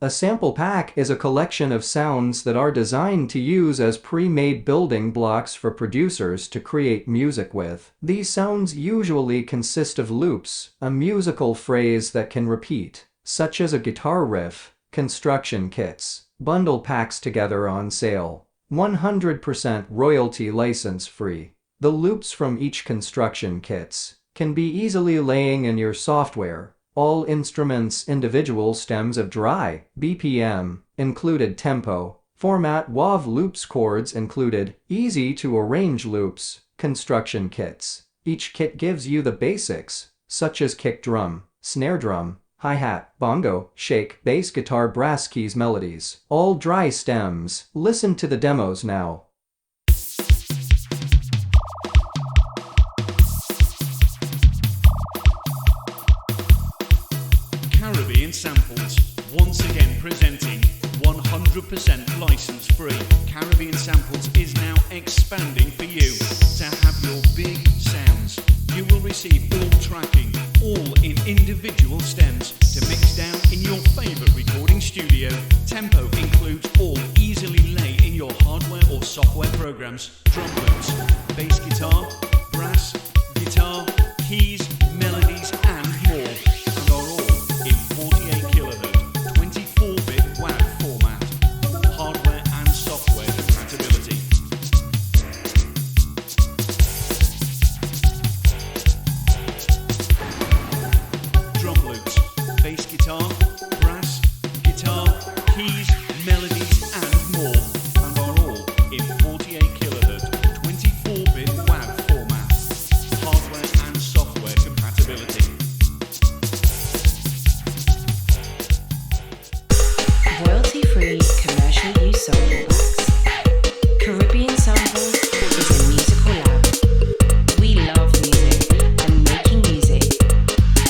A sample pack is a collection of sounds that are designed to use as pre-made building blocks for producers to create music with. These sounds usually consist of loops, a musical phrase that can repeat, such as a guitar riff. Construction kits. Bundle packs together on sale. 100% royalty license free. The loops from each construction kits can be easily laying in your software. All instruments individual stems of dry BPM included tempo format Wav Loops chords included easy to arrange loops construction kits. Each kit gives you the basics such as kick drum, snare drum, hi-hat, bongo, shake, bass guitar, brass keys, melodies, all dry stems. Listen to the demos now. Caribbean Samples, once again presenting 100% license free. Caribbean Samples is now expanding for you to have your big sounds. You will receive all tracking, all in individual stems to mix down in your favorite recording studio. Tempo includes all easily lay in your hardware or software programs. Drum loops, bass guitar, brass, guitar, keys, melodies and more. And are all in 48 kHz, 24-bit WAV format, hardware and software compatibility. Drum loops, bass guitar, brass, guitar, keys, melodies and more. And are all in 48 kHz, 24-bit WAV format, hardware and software compatibility. Royalty-free commercial use sample packs. Caribbean Samples is a musical lab. We love music and making music.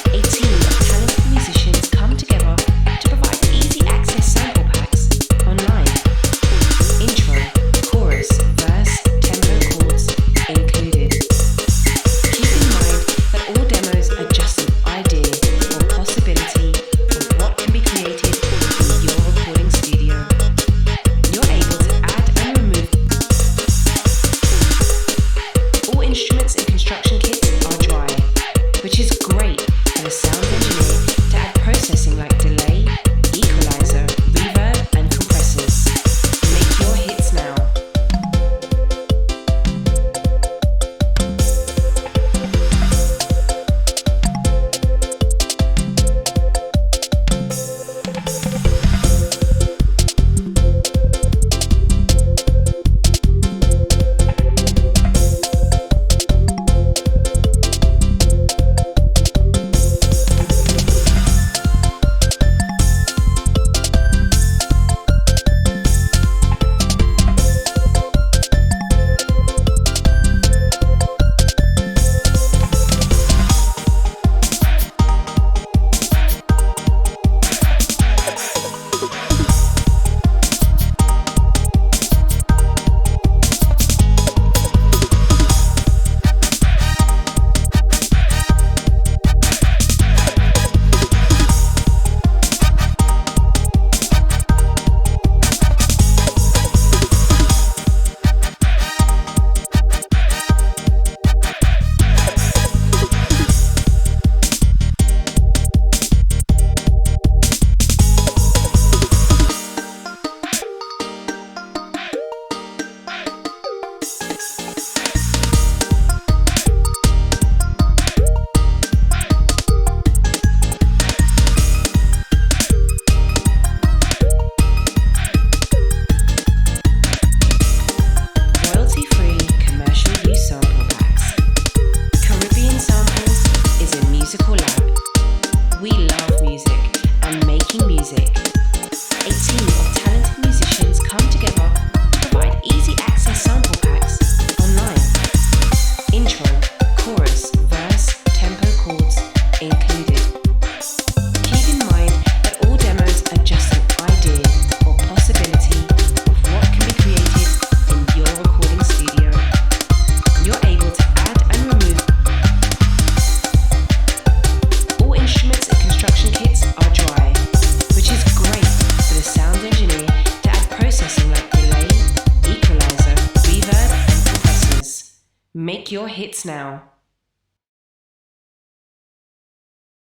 A team of talented musicians come together to provide easy access sample packs online. Intro, chorus, verse, tempo, chords included. Keep in mind that all demos are just an idea or possibility of what can be created in your recording studio. You're able to add and remove. All instruments and construction kits are dry, which is great for the sound engineer to add processing like delay, equalizer, reverb and compressors. Make your hits now. Royalty-free commercial use sample packs. Caribbean Samples is a musical lab. We love music and making music. A team of talented musicians come together to provide easy access sample packs online. Intro, chorus, verse, tempo, chords included. Keep in mind that all demos are just an idea or possibility of what can be created in your recording studio. You're able to add and remove. All instruments and construction kits are dry, which is great Make your hits now.